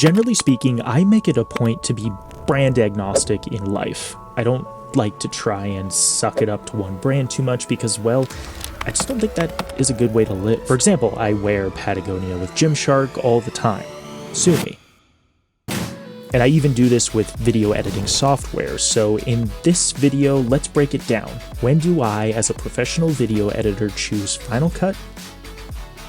Generally speaking, I make it a point to be brand agnostic in life. I don't like to try and suck it up to one brand too much because, well, I just don't think that is a good way to live. For example, I wear Patagonia with Gymshark all the time. Sue me. And I even do this with video editing software, so in this video, let's break it down. When do I, as a professional video editor, choose Final Cut?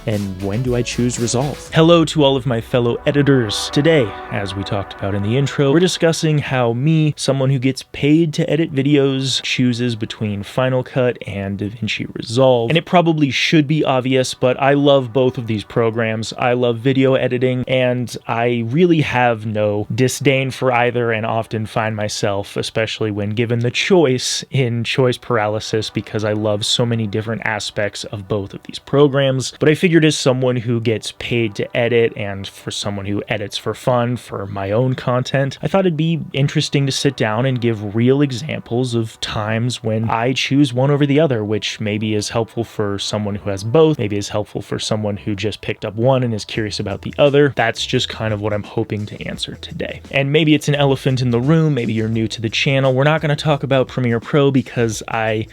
And when do I choose Resolve? Hello to all of my fellow editors. Today, as we talked about in the intro, we're discussing how me, someone who gets paid to edit videos, chooses between Final Cut and DaVinci Resolve. And it probably should be obvious, but I love both of these programs. I love video editing, and I really have no disdain for either, and often find myself, especially when given the choice, in choice paralysis because I love so many different aspects of both of these programs. But I figured as someone who gets paid to edit, and for someone who edits for fun for my own content, I thought it'd be interesting to sit down and give real examples of times when I choose one over the other, which maybe is helpful for someone who has both, maybe is helpful for someone who just picked up one and is curious about the other. That's just kind of what I'm hoping to answer today. And maybe it's an elephant in the room, maybe you're new to the channel. We're not going to talk about Premiere Pro because I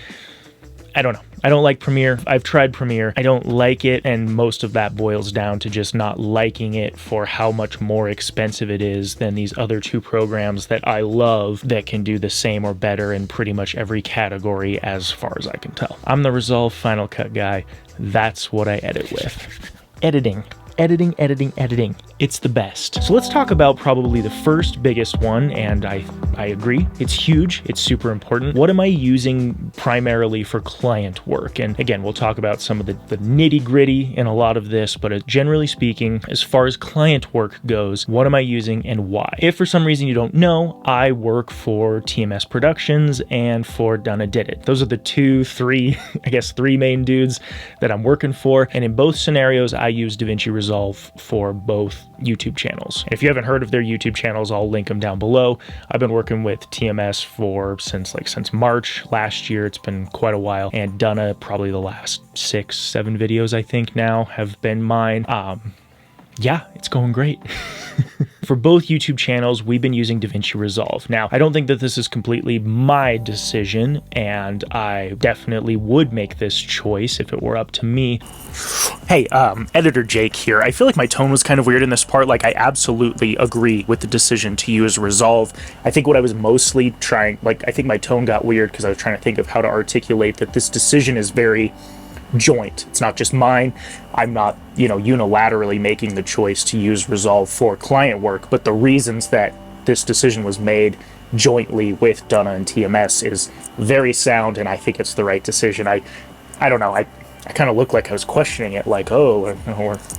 don't know. I don't like Premiere. I've tried Premiere. I don't like it, and most of that boils down to just not liking it for how much more expensive it is than these other two programs that I love that can do the same or better in pretty much every category as far as I can tell. I'm the Resolve Final Cut guy. That's what I edit with. Editing. It's the best. So let's talk about probably the first biggest one, and I agree, it's huge, it's super important. What am I using primarily for client work? And again, we'll talk about some of the nitty gritty in a lot of this, but generally speaking, as far as client work goes, what am I using and why? If for some reason you don't know, I work for TMS Productions and for Donna Did It. Those are the three main dudes that I'm working for. And in both scenarios, I use DaVinci Resolve for both YouTube channels. And if you haven't heard of their YouTube channels, I'll link them down below. I've been working with TMS since March last year. It's been quite a while. And Donna, probably the last 6-7 videos I think now have been mine. Yeah, it's going great. For both YouTube channels, we've been using DaVinci Resolve. Now, I don't think that this is completely my decision, and I definitely would make this choice if it were up to me. Hey, Editor Jake here. I feel like my tone was kind of weird in this part. Like, I absolutely agree with the decision to use Resolve. I think what I was mostly I think my tone got weird because I was trying to think of how to articulate that this decision is very joint. It's not just mine. I'm not, unilaterally making the choice to use Resolve for client work, but the reasons that this decision was made jointly with Donna and TMS is very sound, and I think it's the right decision. I don't know. I kind of looked like I was questioning it, like, oh,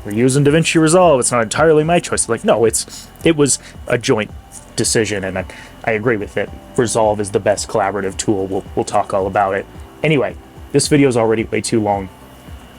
we're using DaVinci Resolve. It's not entirely my choice. Like, no, it was a joint decision, and I agree with it. Resolve is the best collaborative tool. We'll talk all about it. Anyway, this video is already way too long.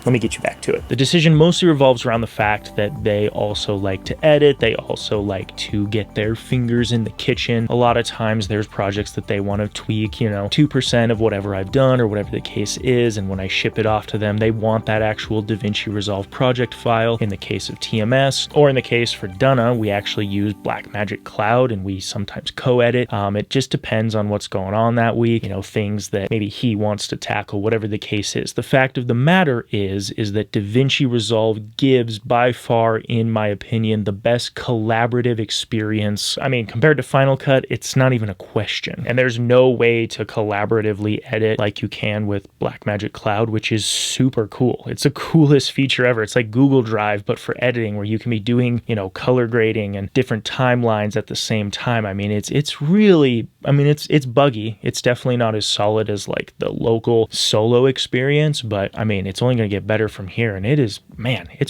Let me get you back to it. The decision mostly revolves around the fact that they also like to edit. They also like to get their fingers in the kitchen. A lot of times there's projects that they want to tweak, 2% of whatever I've done or whatever the case is. And when I ship it off to them, they want that actual DaVinci Resolve project file. In the case of TMS, or in the case for Donna, we actually use Blackmagic Cloud and we sometimes co-edit. It just depends on what's going on that week, things that maybe he wants to tackle, whatever the case is. The fact of the matter is that DaVinci Resolve gives, by far, in my opinion, the best collaborative experience. I mean, compared to Final Cut, it's not even a question. And there's no way to collaboratively edit like you can with Blackmagic Cloud, which is super cool. It's the coolest feature ever. It's like Google Drive, but for editing, where you can be doing, color grading and different timelines at the same time. I mean, it's really, it's buggy. It's definitely not as solid as like the local solo experience, but I mean, it's only going to get better from here, and it's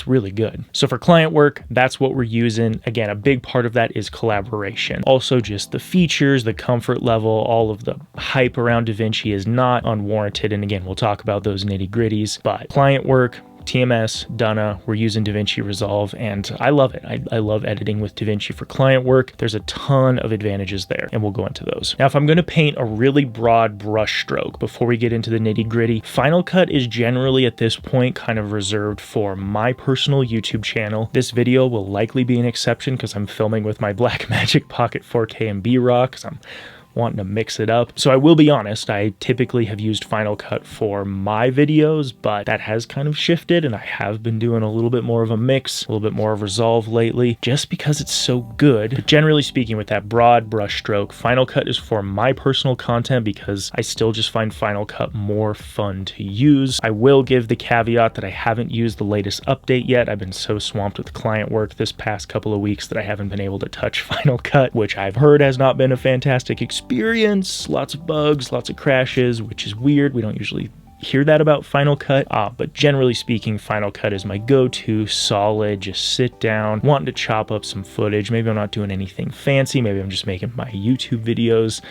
really good. So for client work, that's what we're using. Again, a big part of that is collaboration. Also, just the features, the comfort level, all of the hype around DaVinci is not unwarranted, and again, we'll talk about those nitty gritties. But client work, TMS, Donna, we're using DaVinci Resolve, and I love it. I love editing with DaVinci for client work. There's a ton of advantages there, and we'll go into those. Now, if I'm gonna paint a really broad brush stroke before we get into the nitty gritty, Final Cut is generally at this point kind of reserved for my personal YouTube channel. This video will likely be an exception because I'm filming with my Blackmagic Pocket 4K and B-Raw because I'm wanting to mix it up. So I will be honest, I typically have used Final Cut for my videos, but that has kind of shifted and I have been doing a little bit more of a mix, a little bit more of Resolve lately, just because it's so good. But generally speaking, with that broad brush stroke, Final Cut is for my personal content because I still just find Final Cut more fun to use. I will give the caveat that I haven't used the latest update yet. I've been so swamped with client work this past couple of weeks that I haven't been able to touch Final Cut, which I've heard has not been a fantastic experience. Lots of bugs, lots of crashes, which is weird. We don't usually hear that about Final Cut, but generally speaking, Final Cut is my go-to, solid, just sit down, wanting to chop up some footage. Maybe I'm not doing anything fancy. Maybe I'm just making my YouTube videos.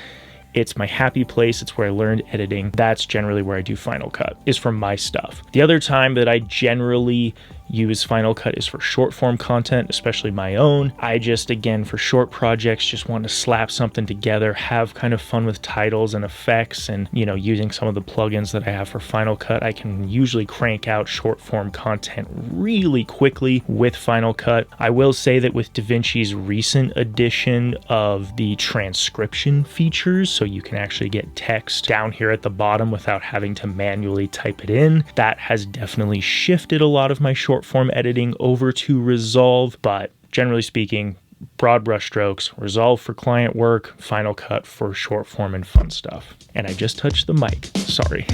It's my happy place. It's where I learned editing. That's generally where I do Final Cut, is for my stuff. The other time that I generally use Final Cut is for short form content, especially my own. I just, again, for short projects, just want to slap something together, have kind of fun with titles and effects, and, you know, using some of the plugins that I have for Final Cut, I can usually crank out short form content really quickly with Final Cut. I will say that with DaVinci's recent addition of the transcription features, so you can actually get text down here at the bottom without having to manually type it in, that has definitely shifted a lot of my short form editing over to Resolve. But generally speaking, broad brush strokes, Resolve for client work, Final Cut for short form and fun stuff. And I just touched the mic, sorry.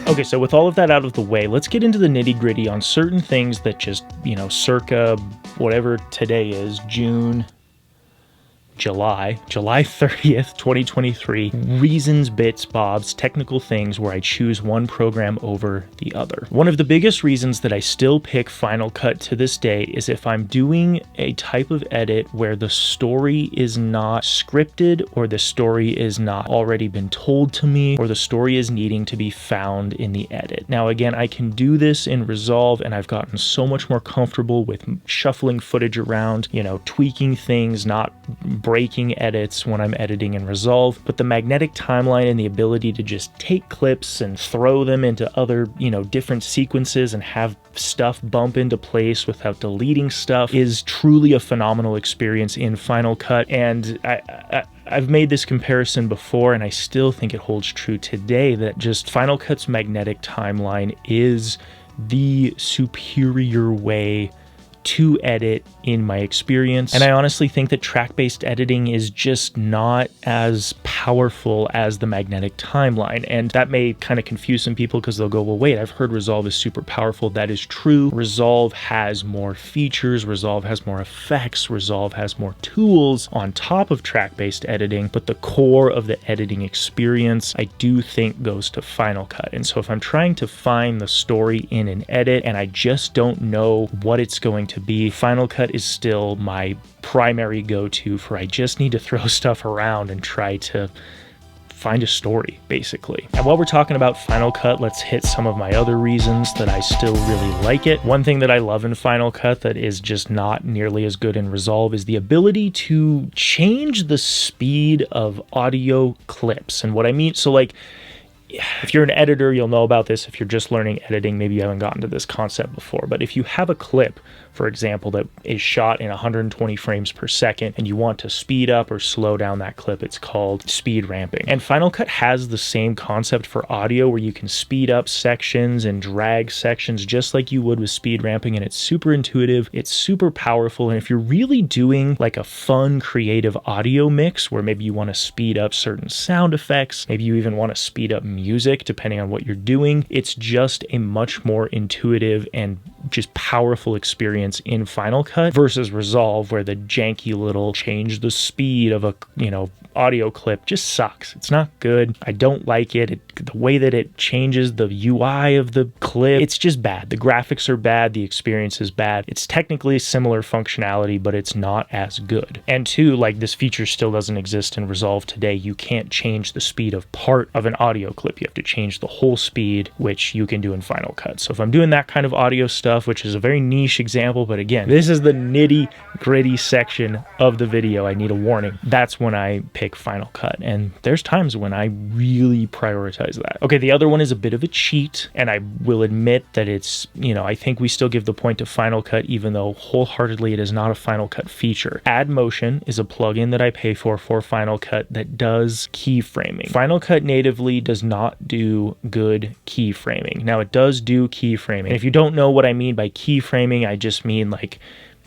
Okay, so with all of that out of the way, let's get into the nitty gritty on certain things that just, you know, circa whatever today is, July 30th, 2023, reasons, bits, bobs, technical things where I choose one program over the other. One of the biggest reasons that I still pick Final Cut to this day is if I'm doing a type of edit where the story is not scripted, or the story is not already been told to me, or the story is needing to be found in the edit. Now, again, I can do this in Resolve, and I've gotten so much more comfortable with shuffling footage around, you know, tweaking things, not breaking edits when I'm editing in Resolve, but the magnetic timeline and the ability to just take clips and throw them into other, you know, different sequences and have stuff bump into place without deleting stuff is truly a phenomenal experience in Final Cut. And I've made this comparison before, and I still think it holds true today, that just Final Cut's magnetic timeline is the superior way to edit in my experience. And I honestly think that track-based editing is just not as powerful as the magnetic timeline. And that may kind of confuse some people because they'll go, well, wait, I've heard Resolve is super powerful. That is true. Resolve has more features. Resolve has more effects. Resolve has more tools on top of track-based editing. But the core of the editing experience, I do think, goes to Final Cut. And so if I'm trying to find the story in an edit and I just don't know what it's going to be, Final Cut is still my primary go-to for I just need to throw stuff around and try to find a story, basically. And while we're talking about Final Cut, let's hit some of my other reasons that I still really like it. One thing that I love in Final Cut that is just not nearly as good in Resolve is the ability to change the speed of audio clips. And what I mean, so like, if you're an editor, you'll know about this. If you're just learning editing, maybe you haven't gotten to this concept before. But if you have a clip, for example, that is shot in 120 frames per second and you want to speed up or slow down that clip, it's called speed ramping. And Final Cut has the same concept for audio where you can speed up sections and drag sections just like you would with speed ramping. And it's super intuitive. It's super powerful. And if you're really doing like a fun, creative audio mix where maybe you want to speed up certain sound effects, maybe you even want to speed up music, depending on what you're doing, it's just a much more intuitive and just powerful experience experience in Final Cut versus Resolve, where the janky little change the speed of a, audio clip just sucks. It's not good. I don't like it. The way that it changes the UI of the clip, it's just bad. The graphics are bad. The experience is bad. It's technically similar functionality, but it's not as good. And two, like, this feature still doesn't exist in Resolve today. You can't change the speed of part of an audio clip. You have to change the whole speed, which you can do in Final Cut. So if I'm doing that kind of audio stuff, which is a very niche example, but again, this is the nitty-gritty section of the video, I need a warning. That's when I pick Final Cut, and there's times when I really prioritize that. Okay, the other one is a bit of a cheat, and I will admit that it's, I think we still give the point to Final Cut, even though wholeheartedly it is not a Final Cut feature. Add Motion is a plugin that I pay for Final Cut that does keyframing. Final Cut natively does not do good keyframing. Now, it does do keyframing. And if you don't know what I mean by keyframing, I just mean, like,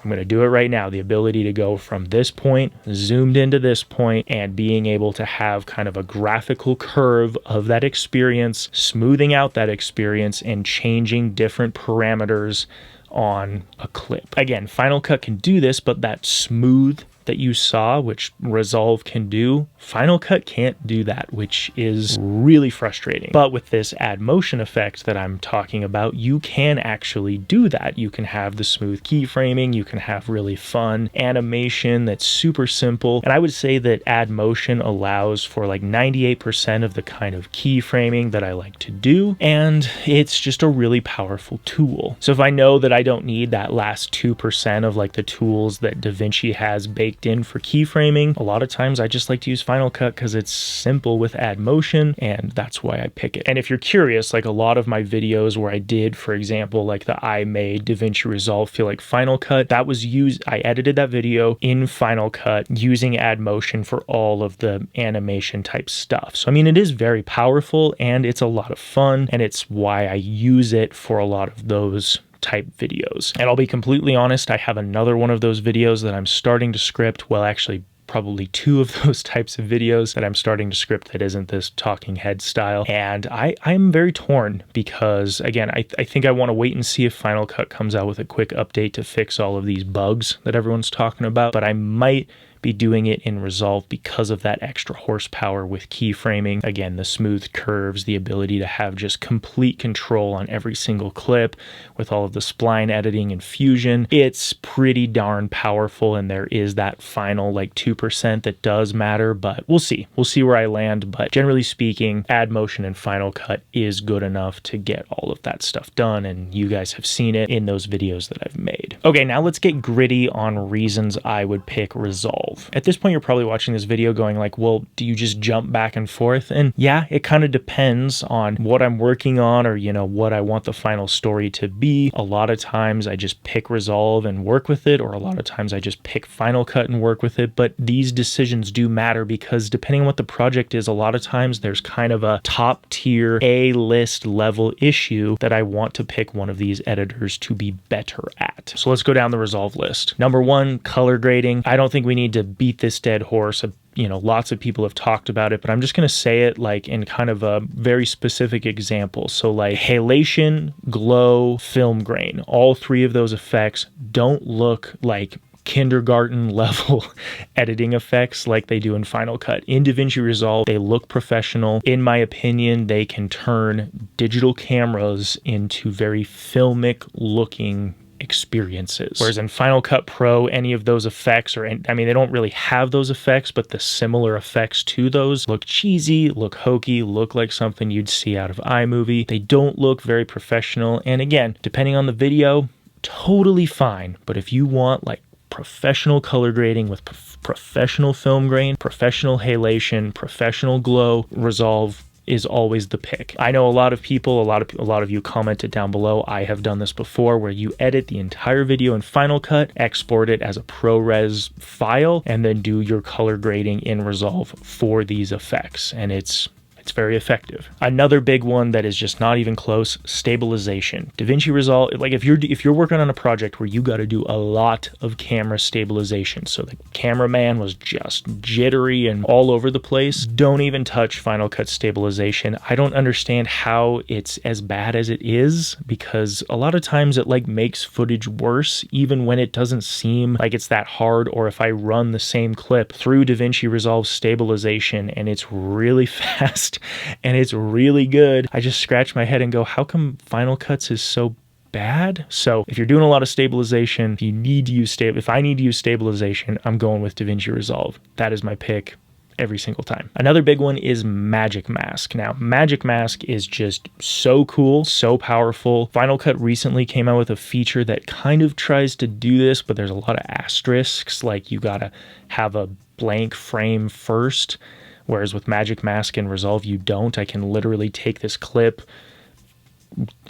I'm going to do it right now. The ability to go from this point, zoomed into this point, and being able to have kind of a graphical curve of that experience, smoothing out that experience, and changing different parameters on a clip. Again, Final Cut can do this, but that smooth that you saw, which Resolve can do, Final Cut can't do that, which is really frustrating. But with this add motion effect that I'm talking about, you can actually do that. You can have the smooth keyframing, you can have really fun animation that's super simple. And I would say that add motion allows for like 98% of the kind of keyframing that I like to do, and it's just a really powerful tool. So if I know that I don't need that last 2% of like the tools that DaVinci has baked in for keyframing, a lot of times I just like to use Final Cut because it's simple with add motion, and that's why I pick it. And if you're curious, like a lot of my videos where I did, for example, like the I made DaVinci Resolve feel like Final Cut, that was used, I edited that video in Final Cut using add motion for all of the animation type stuff. So I mean, it is very powerful and it's a lot of fun, and it's why I use it for a lot of those type videos. And I'll be completely honest, I have another one of those videos that I'm starting to script. Well, actually, probably two of those types of videos that I'm starting to script that isn't this talking head style. And I'm very torn because, again, I think I want to wait and see if Final Cut comes out with a quick update to fix all of these bugs that everyone's talking about. But I might be doing it in Resolve because of that extra horsepower with keyframing. Again, the smooth curves, the ability to have just complete control on every single clip with all of the spline editing and fusion. It's pretty darn powerful, and there is that final like 2% that does matter, but we'll see. We'll see where I land, but generally speaking, add motion and Final Cut is good enough to get all of that stuff done, and you guys have seen it in those videos that I've made. Okay, now let's get gritty on reasons I would pick Resolve. At this point, you're probably watching this video going like, well, do you just jump back and forth? And yeah, it kind of depends on what I'm working on, or, what I want the final story to be. A lot of times I just pick Resolve and work with it, or a lot of times I just pick Final Cut and work with it. But these decisions do matter because depending on what the project is, a lot of times there's kind of a top tier A-list level issue that I want to pick one of these editors to be better at. So let's go down the Resolve list. Number one, color grading. I don't think we need to beat this dead horse. Lots of people have talked about it, but I'm just going to say it like in kind of a very specific example. So like halation, glow, film grain, all three of those effects don't look like kindergarten level editing effects like they do in Final Cut. In DaVinci Resolve, they look professional. In my opinion, they can turn digital cameras into very filmic looking experiences. Whereas in Final Cut Pro, any of those effects, they don't really have those effects, but the similar effects to those look cheesy, look hokey, look like something you'd see out of iMovie. They don't look very professional. And again, depending on the video, totally fine. But if you want like professional color grading with professional film grain, professional halation, professional glow, Resolve is always the pick. I know a lot of people, a lot of you commented down below, I have done this before, where you edit the entire video in Final Cut, export it as a ProRes file, and then do your color grading in Resolve for these effects. And it's It's very effective. Another big one that is just not even close, stabilization. DaVinci Resolve, like if you're working on a project where you got to do a lot of camera stabilization, so the cameraman was just jittery and all over the place, don't even touch Final Cut stabilization. I don't understand how it's as bad as it is, because a lot of times it like makes footage worse even when it doesn't seem like it's that hard. Or if I run the same clip through DaVinci Resolve stabilization and it's really fast and it's really good, I just scratch my head and go, how come Final Cuts is so bad? So if you're doing a lot of stabilization, if I need to use stabilization, I'm going with DaVinci Resolve. That is my pick every single time. Another big one is Magic Mask. Now, Magic Mask is just so cool, so powerful. Final Cut recently came out with a feature that kind of tries to do this, but there's a lot of asterisks, like you gotta have a blank frame first, whereas with Magic Mask and Resolve, you don't. I can literally take this clip,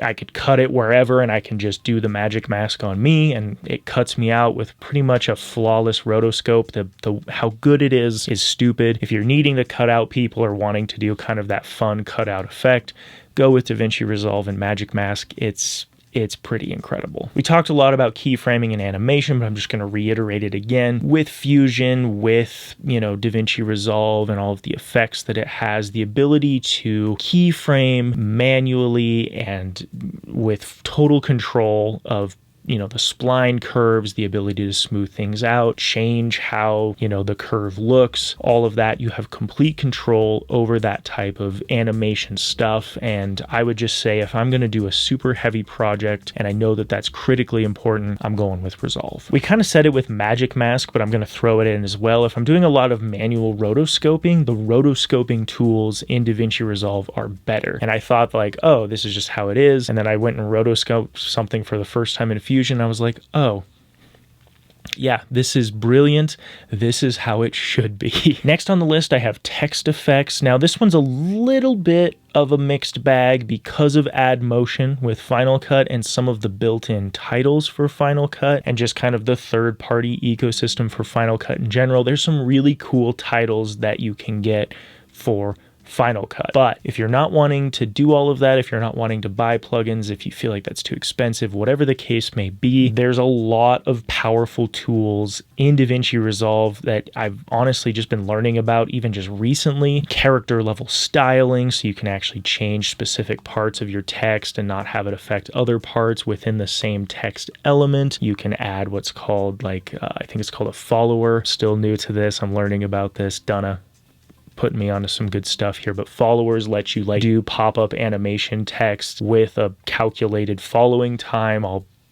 I could cut it wherever, and I can just do the Magic Mask on me, and it cuts me out with pretty much a flawless rotoscope. How good it is stupid. If you're needing to cut out people or wanting to do kind of that fun cutout effect, go with DaVinci Resolve and Magic Mask. It's pretty incredible. We talked a lot about keyframing and animation, but I'm just going to reiterate it again. With Fusion, with, DaVinci Resolve and all of the effects that it has, the ability to keyframe manually and with total control of the spline curves, the ability to smooth things out, change how, the curve looks, all of that. You have complete control over that type of animation stuff. And I would just say, if I'm going to do a super heavy project, and I know that that's critically important, I'm going with Resolve. We kind of said it with Magic Mask, but I'm going to throw it in as well. If I'm doing a lot of manual rotoscoping, the rotoscoping tools in DaVinci Resolve are better. And I thought like, oh, this is just how it is. And then I went and rotoscoped something for the first time in Fusion. I was like, oh, yeah, this is brilliant. This is how it should be. Next on the list, I have text effects. Now, this one's a little bit of a mixed bag because of Add Motion with Final Cut and some of the built-in titles for Final Cut and just kind of the third-party ecosystem for Final Cut in general. There's some really cool titles that you can get for Final Cut. But if you're not wanting to do all of that, if you're not wanting to buy plugins, if you feel like that's too expensive, whatever the case may be, there's a lot of powerful tools in DaVinci Resolve that I've honestly just been learning about even just recently. Character level styling, so you can actually change specific parts of your text and not have it affect other parts within the same text element. You can add what's called I think it's called a follower. Still new to this. I'm learning about this. Donna putting me onto some good stuff here, but followers let you do pop-up animation text with a calculated following time.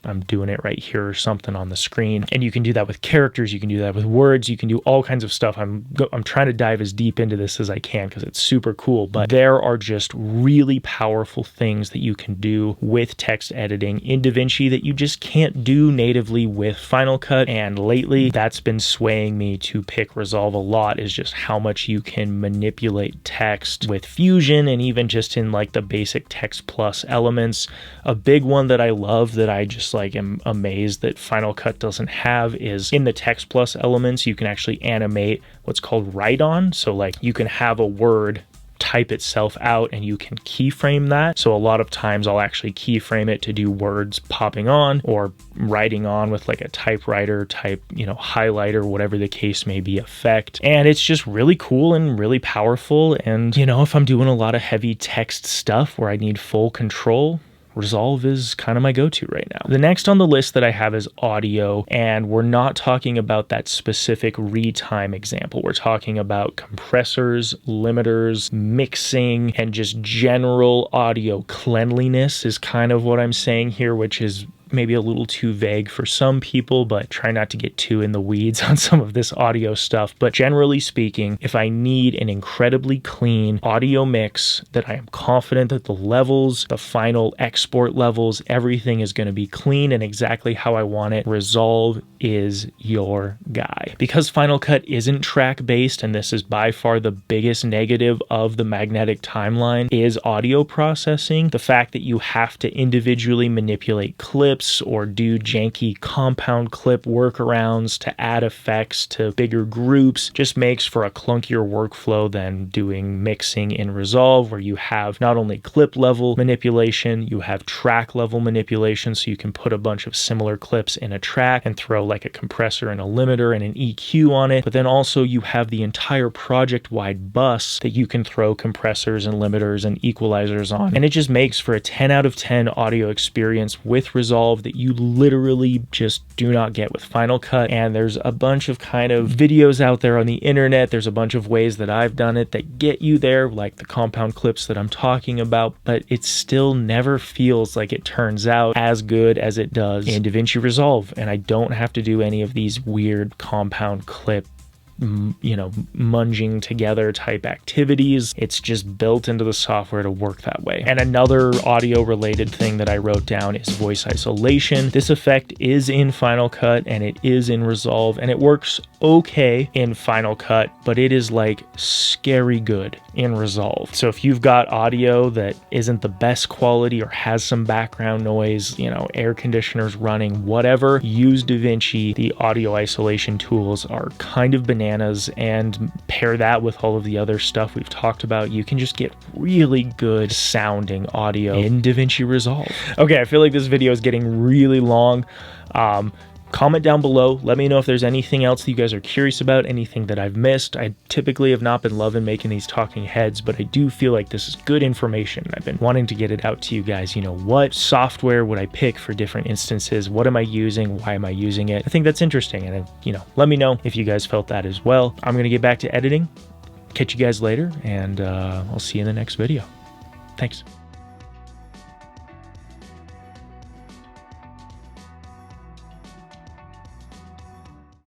I'm doing it right here or something on the screen. And you can do that with characters. You can do that with words. You can do all kinds of stuff. I'm trying to dive as deep into this as I can because it's super cool. But there are just really powerful things that you can do with text editing in DaVinci that you just can't do natively with Final Cut. And lately, that's been swaying me to pick Resolve a lot, is just how much you can manipulate text with Fusion and even just in the basic text plus elements. A big one that I love that I just am amazed that Final Cut doesn't have is in the text plus elements, you can actually animate what's called write on. So you can have a word type itself out and you can keyframe that. So a lot of times I'll actually keyframe it to do words popping on or writing on with a typewriter type, highlighter, whatever the case may be, effect. And it's just really cool and really powerful. And, if I'm doing a lot of heavy text stuff where I need full control, Resolve is kind of my go-to right now. The next on the list that I have is audio, and we're not talking about that specific retime example. We're talking about compressors, limiters, mixing, and just general audio cleanliness is kind of what I'm saying here, which is maybe a little too vague for some people, but try not to get too in the weeds on some of this audio stuff. But generally speaking, if I need an incredibly clean audio mix that I am confident that the levels, the final export levels, everything is going to be clean and exactly how I want it, Resolve is your guy. Because Final Cut isn't track-based, and this is by far the biggest negative of the magnetic timeline, is audio processing. The fact that you have to individually manipulate clips, clips or do janky compound clip workarounds to add effects to bigger groups. Just makes for a clunkier workflow than doing mixing in Resolve, where you have not only clip level manipulation, you have track level manipulation, so you can put a bunch of similar clips in a track and throw like a compressor and a limiter and an EQ on it. But then also you have the entire project-wide bus that you can throw compressors and limiters and equalizers on. And it just makes for a 10 out of 10 audio experience with Resolve that you literally just do not get with Final Cut. And there's a bunch of kind of videos out there on the internet. There's a bunch of ways that I've done it that get you there, like the compound clips that I'm talking about, but it still never feels like it turns out as good as it does in DaVinci Resolve. And I don't have to do any of these weird compound clip, you know, munging together type activities. It's just built into the software to work that way. And another audio related thing that I wrote down is voice isolation. This effect is in Final Cut and it is in Resolve, and it works okay in Final Cut, but it is like scary good in Resolve. So if you've got audio that isn't the best quality or has some background noise, you know, air conditioners running, whatever, use DaVinci. The audio isolation tools are kind of bananas, and pair that with all of the other stuff we've talked about, you can just get really good sounding audio in DaVinci Resolve. Okay, I feel like this video is getting really long. Comment down below. Let me know if there's anything else that you guys are curious about, anything that I've missed. I typically have not been loving making these talking heads, but I do feel like this is good information. I've been wanting to get it out to you guys. You know, what software would I pick for different instances? What am I using? Why am I using it? I think that's interesting. And, you know, let me know if you guys felt that as well. I'm going to get back to editing. Catch you guys later, and I'll see you in the next video. Thanks.